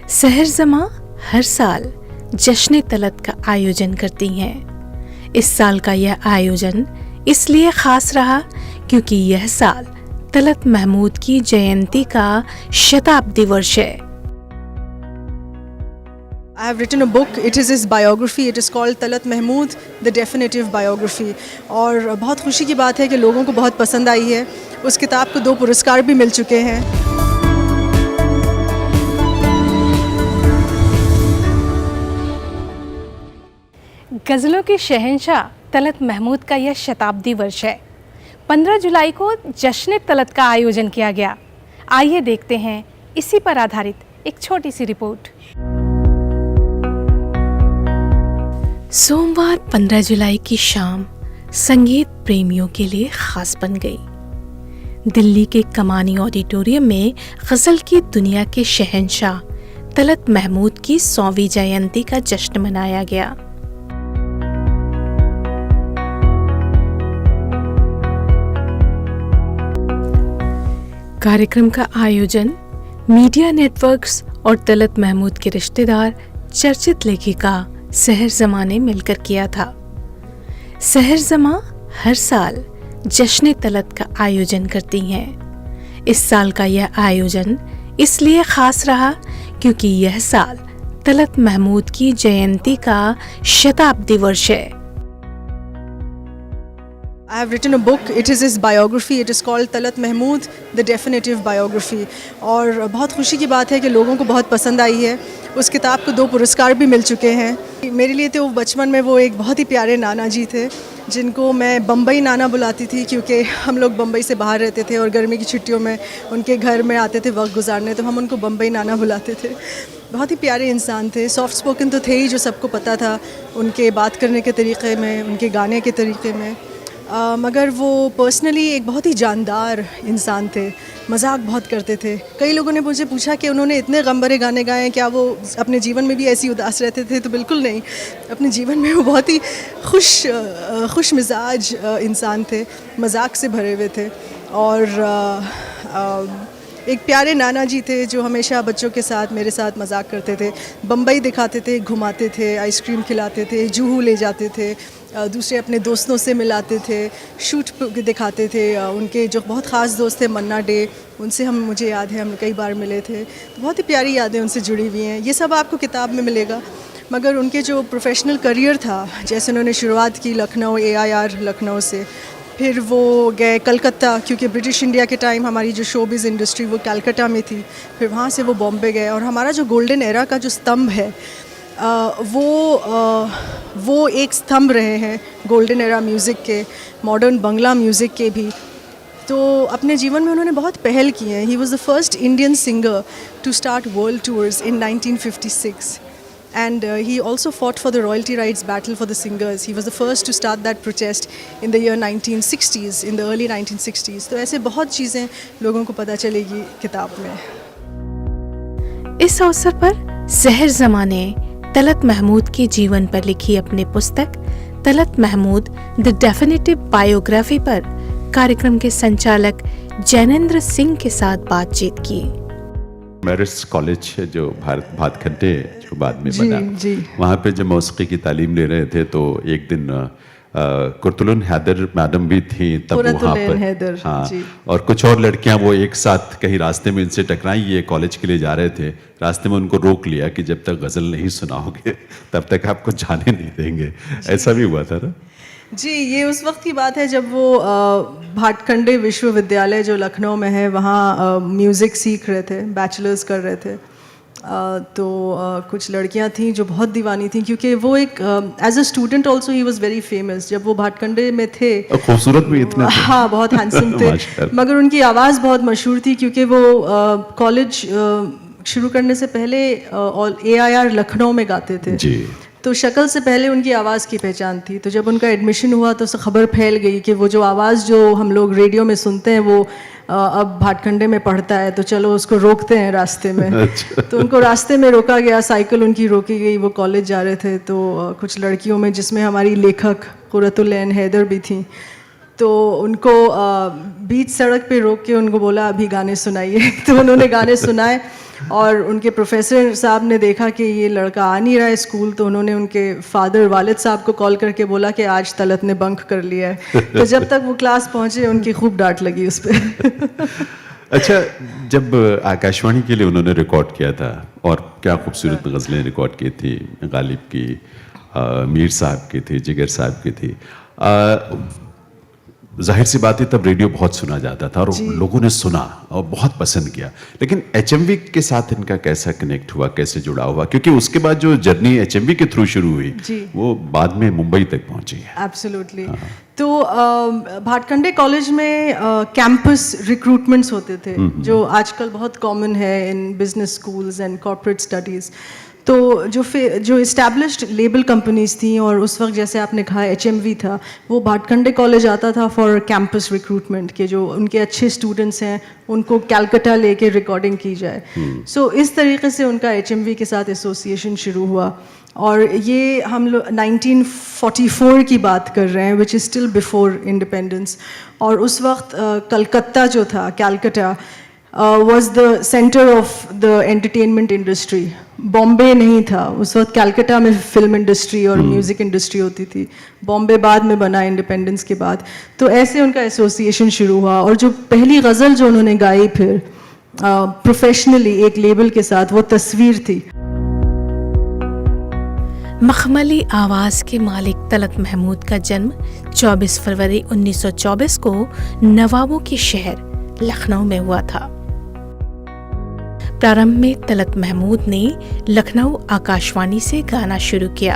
सहर जमा हर साल जश्न तलत का आयोजन करती हैं। इस साल का यह आयोजन इसलिए खास रहा क्योंकि यह साल तलत महमूद की जयंती का शताब्दी वर्ष है। I have written a book. It is his biography. It is called Talat Mahmood, The Definitive Biography. और बहुत खुशी की बात है कि लोगों को बहुत पसंद आई है। उस किताब को 2 पुरस्कार भी मिल चुके हैं। गज़लों के शहंशाह तलत महमूद का यह शताब्दी वर्ष है। 15 जुलाई को जश्न तलत का आयोजन किया गया। आइए देखते हैं इसी पर आधारित एक छोटी सी रिपोर्ट। सोमवार 15 जुलाई की शाम संगीत प्रेमियों के लिए खास बन गई। दिल्ली के कमानी ऑडिटोरियम में गज़ल की दुनिया के शहंशाह तलत महमूद की 100वीं जयंती का जश्न मनाया गया। कार्यक्रम का आयोजन मीडिया नेटवर्क्स और तलत महमूद के रिश्तेदार चर्चित लेखिका सहर जमा ने मिलकर किया था। सहर जमा हर साल जश्न तलत का आयोजन करती हैं। इस साल का यह आयोजन इसलिए खास रहा क्योंकि यह साल तलत महमूद की जयंती का शताब्दी वर्ष है। I have written a book. It is his biography. It is called Talat Mahmood, The Definitive Biography. और बहुत खुशी की बात है कि लोगों को बहुत पसंद आई है। उस किताब को 2 पुरस्कार भी मिल चुके हैं। मेरे लिए तो बचपन में वो एक बहुत ही प्यारे नाना जी थे, जिनको मैं बम्बई नाना बुलाती थी, क्योंकि हम लोग बम्बई से बाहर रहते थे और गर्मी की छुट्टियों में उनके घर में आते थे वक्त गुजारने, तो हम उनको बम्बई नाना बुलाते थे। बहुत ही प्यारे इंसान थे। सॉफ्ट स्पोकन तो थे ही, जो सबको पता था उनके बात करने के तरीक़े में, उनके गाने के तरीक़े में। मगर वो पर्सनली एक बहुत ही जानदार इंसान थे। मजाक बहुत करते थे। कई लोगों ने मुझे पूछा कि उन्होंने इतने गम भरे गाने गाए हैं, क्या वो अपने जीवन में भी ऐसी उदास रहते थे? तो बिल्कुल नहीं। अपने जीवन में वो बहुत ही खुश मिजाज इंसान थे, मजाक से भरे हुए थे। और एक प्यारे नाना जी थे जो हमेशा बच्चों के साथ, मेरे साथ मजाक करते थे। बम्बई दिखाते थे, घुमाते थे, आइसक्रीम खिलाते थे, जूहू ले जाते थे, दूसरे अपने दोस्तों से मिलाते थे, शूट दिखाते थे। उनके जो बहुत ख़ास दोस्त थे मन्ना डे, उनसे मुझे याद है हम कई बार मिले थे। तो बहुत ही प्यारी यादें उनसे जुड़ी हुई हैं। ये सब आपको किताब में मिलेगा। मगर उनके जो प्रोफेशनल करियर था, जैसे उन्होंने शुरुआत की लखनऊ AIR लखनऊ से, फिर वो गए कलकत्ता, क्योंकि ब्रिटिश इंडिया के टाइम हमारी जो शोबिज़ इंडस्ट्री वो कलकत्ता में थी। फिर वहाँ से वो बॉम्बे गए, और हमारा जो गोल्डन एरा का जो स्तंभ है वो एक स्तंभ रहे हैं गोल्डन एरा म्यूज़िक के, मॉडर्न बंगला म्यूज़िक के भी। तो अपने जीवन में उन्होंने बहुत पहल की हैं। He was the first Indian singer to start world tours in 1956, and he also fought for the royalty rights battle for the singers. He was the first to start that protest in the year 1960s, in the early 1960s. तो ऐसे बहुत चीज़ें लोगों को पता चलेगी किताब में। इस अवसर पर सहर जमा ने तलत महमूद के जीवन पर लिखी अपनी पुस्तक Talat Mahmood the definitive biography पर कार्यक्रम के संचालक जैनेंद्र सिंह के साथ बातचीत की। मेरिट्स कॉलेज जो भातखंडे जो बाद में बना, वहाँ पे जब मौसीकी की तालीम ले रहे थे, तो एक दिन कुर्तुलन हैदर मैडम भी थी तब वहाँ पर। हाँ, और कुछ और लड़कियाँ वो एक साथ कहीं रास्ते में इनसे टकराई। ये कॉलेज के लिए जा रहे थे, रास्ते में उनको रोक लिया कि जब तक गज़ल नहीं सुनाओगे तब तक आपको जाने नहीं देंगे। ऐसा भी हुआ था ना जी। ये उस वक्त की बात है जब वो भाटखंडे विश्वविद्यालय जो लखनऊ में है, वहाँ म्यूज़िक सीख रहे थे, बैचलर्स कर रहे थे। तो कुछ लड़कियां थीं जो बहुत दीवानी थीं, क्योंकि वो एक as a student also he was very famous. जब वो भाटखंडे में थे, खूबसूरत भी इतने थे। हाँ, बहुत हैंडसम थे। मगर उनकी आवाज़ बहुत मशहूर थी, क्योंकि वो कॉलेज शुरू करने से पहले AIR लखनऊ में गाते थे जी। तो शक्ल से पहले उनकी आवाज़ की पहचान थी। तो जब उनका एडमिशन हुआ तो खबर फैल गई कि वो जो आवाज़ जो हम लोग रेडियो में सुनते हैं वो अब भाटखंडे में पढ़ता है, तो चलो उसको रोकते हैं रास्ते में। अच्छा। तो उनको रास्ते में रोका गया, साइकिल उनकी रोकी गई। वो कॉलेज जा रहे थे, तो कुछ लड़कियों में, जिसमें हमारी लेखक कुर्रतुल ऐन हैदर भी थी, तो उनको बीच सड़क पे रोक के उनको बोला अभी गाने सुनाइए तो उन्होंने गाने सुनाए और उनके प्रोफेसर साहब ने देखा कि ये लड़का आ नहीं रहा है स्कूल, तो उन्होंने उनके फादर वालिद साहब को कॉल करके बोला कि आज तलत ने बंक कर लिया है। तो जब तक वो क्लास पहुँचे उनकी खूब डांट लगी उस पर। अच्छा, जब आकाशवाणी के लिए उन्होंने रिकॉर्ड किया था, और क्या खूबसूरत गज़लें रिकॉर्ड की थी, गालिब की, मीर साहब की थी, जिगर साहब की थी, जाहिर सी बात है तब रेडियो बहुत सुना जाता था और लोगों ने सुना और बहुत पसंद किया। लेकिन एचएमवी के साथ इनका कैसा कनेक्ट हुआ, कैसे जुड़ा हुआ? क्योंकि उसके बाद जो जर्नी एचएमवी के थ्रू शुरू हुई वो बाद में मुंबई तक पहुंची है। एब्सोल्युटली। तो भाटखंडे कॉलेज में कैंपस रिक्रूटमेंट्स होते थे जो आजकल बहुत कॉमन है in business schools and corporate studies. तो जो इस्टेब्लिश्ड लेबल कंपनीज थी, और उस वक्त जैसे आपने कहा एचएमवी था, वो भाटखंडे कॉलेज आता था फॉर कैंपस रिक्रूटमेंट के जो उनके अच्छे स्टूडेंट्स हैं उनको कैलकाटा लेके रिकॉर्डिंग की जाए। सो इस तरीके से उनका एचएमवी के साथ एसोसिएशन शुरू हुआ। और ये हम लोग 1944 की बात कर रहे हैं, which is still before independence. और उस वक्त कलकत्ता जो था, Calcutta was the center of the entertainment industry. Bombay नहीं था उस वक्त, कैलकाटा में फिल्म इंडस्ट्री और म्यूज़िक इंडस्ट्री होती थी। बॉम्बे बाद में बना इंडिपेंडेंस के बाद। तो ऐसे उनका एसोसिएशन शुरू हुआ। और जो पहली गज़ल जो उन्होंने गाई फिर प्रोफेशनली एक लेबल के साथ, वो तस्वीर थी। मखमली आवाज़ के मालिक तलत महमूद का जन्म 24 फरवरी 1924 को नवाबों के शहर लखनऊ में हुआ था। प्रारंभ में तलत महमूद ने लखनऊ आकाशवाणी से गाना शुरू किया।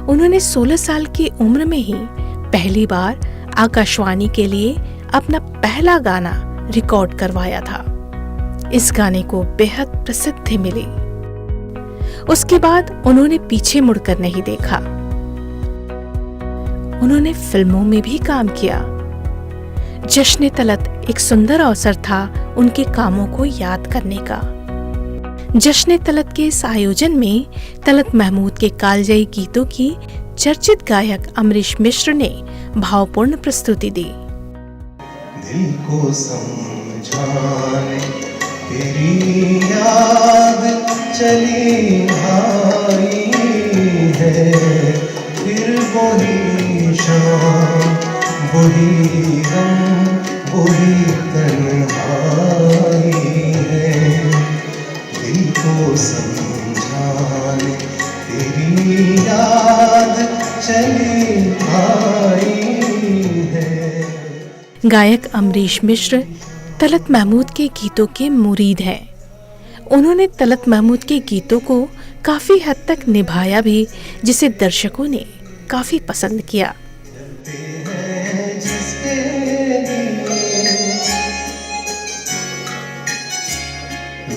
उन्होंने 16 साल की उम्र में ही पहली बार आकाशवाणी के लिए अपना पहला गाना रिकॉर्ड करवाया था। इस गाने को बेहद प्रसिद्धि मिली। उसके बाद उन्होंने पीछे मुड़कर नहीं देखा। उन्होंने फिल्मों में भी काम किया। जश्न तलत एक सुंदर अवसर था उनके कामों को याद करने का। जश्न तलत के इस आयोजन में तलत महमूद के कालजयी गीतों की चर्चित गायक अमरीश मिश्र ने भावपूर्ण प्रस्तुति दी। दिल को समझाने तेरी याद चली आई है, फिर वही शाम वही गम वही तन्हाई है। दिल को समझाने तेरी याद चली आई है। गायक अमरीश मिश्र तलत महमूद के गीतों के मुरीद हैं। उन्होंने तलत महमूद के गीतों को काफी हद तक निभाया भी, जिसे दर्शकों ने काफी पसंद किया।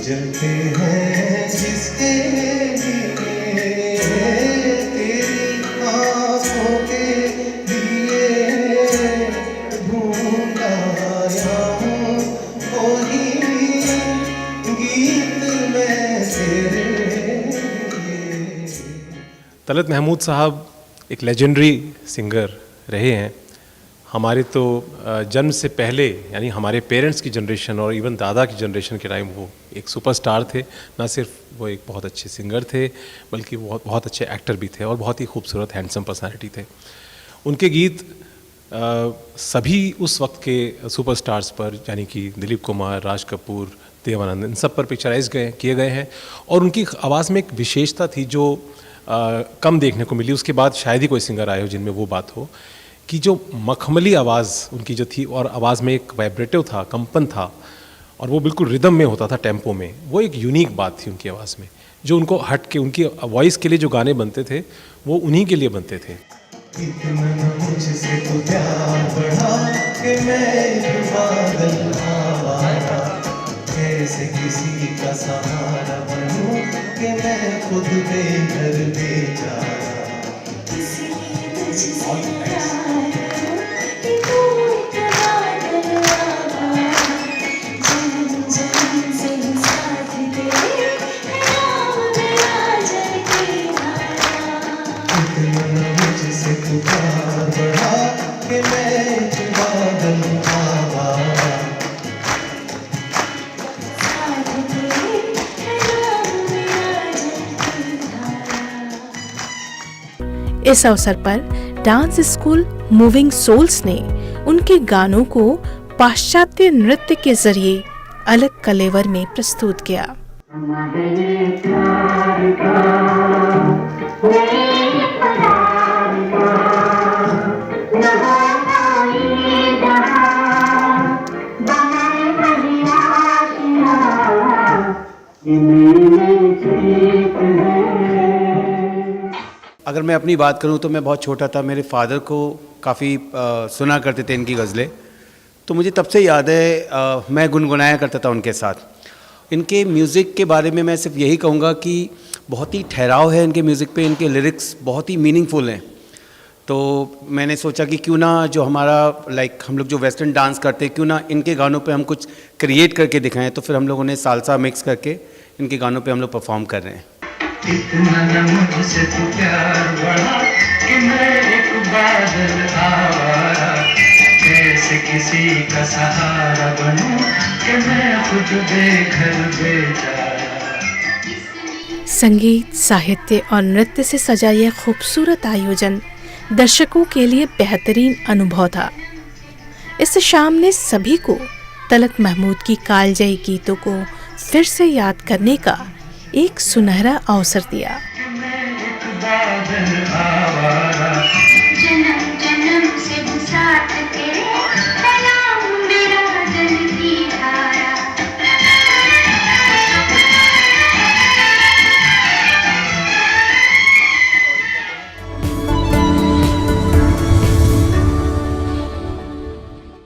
जलते हैं जिसके लिए तेरी आँखों के लिए ढूंढ आया हूँ वही गीत मैं तेरे लिए। तलत महमूद साहब एक लेजेंडरी सिंगर रहे हैं। हमारे तो जन्म से पहले, यानी हमारे पेरेंट्स की जनरेशन और इवन दादा की जनरेशन के टाइम वो एक सुपरस्टार थे। ना सिर्फ वो एक बहुत अच्छे सिंगर थे, बल्कि वो बहुत अच्छे एक्टर भी थे और बहुत ही खूबसूरत हैंडसम पर्सनालिटी थे। उनके गीत सभी उस वक्त के सुपरस्टार्स पर, यानी कि दिलीप कुमार, राज कपूर, देवानंद, इन सब पर पिक्चराइज किए गए हैं। और उनकी आवाज़ में एक विशेषता थी जो कम देखने को मिली। उसके बाद शायद ही कोई सिंगर आए हो जिनमें वो बात हो कि जो मखमली आवाज़ उनकी जो थी, और आवाज़ में एक वाइब्रेटिव था, कंपन था, और वो बिल्कुल रिदम में होता था, टेम्पो में। वो एक यूनिक बात थी उनकी आवाज़ में, जो उनको हट के उनकी वॉइस के लिए जो गाने बनते थे वो उन्हीं के लिए बनते थे। मुझसे तो प्यार बढ़ा कि मैं पागल आवारा, कैसे किसी का सहारा बनूं कि मैं खुद बेघर बेचारा। मुझसे तो प्यार बढ़ा कि मैं इस अवसर पर डांस स्कूल मूविंग सोल्स ने उनके गानों को पाश्चात्य नृत्य के जरिए अलग कलेवर में प्रस्तुत किया। अगर मैं अपनी बात करूं तो मैं बहुत छोटा था, मेरे फादर को काफ़ी सुना करते थे इनकी गज़लें, तो मुझे तब से याद है मैं गुनगुनाया करता था उनके साथ। इनके म्यूज़िक के बारे में मैं सिर्फ यही कहूँगा कि बहुत ही ठहराव है इनके म्यूज़िक पे, इनके लिरिक्स बहुत ही मीनिंगफुल हैं। तो मैंने सोचा कि क्यों ना जो हमारा हम लोग जो वेस्टर्न डांस करते हैं, क्यों ना इनके गानों पे हम कुछ क्रिएट करके दिखाएं। तो फिर हम लोगों ने सालसा मिक्स करके इनके गानों पे हम लोग परफॉर्म कर रहे हैं। इतना न मुझसे तू प्यार बढ़ा कि मैं एक बादल आवारा, कैसे किसी का सहारा बनूं कि मैं खुद बेघर बेचारा। संगीत, साहित्य और नृत्य से सजा यह खूबसूरत आयोजन दर्शकों के लिए बेहतरीन अनुभव था। इस शाम ने सभी को तलत महमूद की कालजयी गीतों को फिर से याद करने का एक सुनहरा अवसर दिया। जन्म जन्म से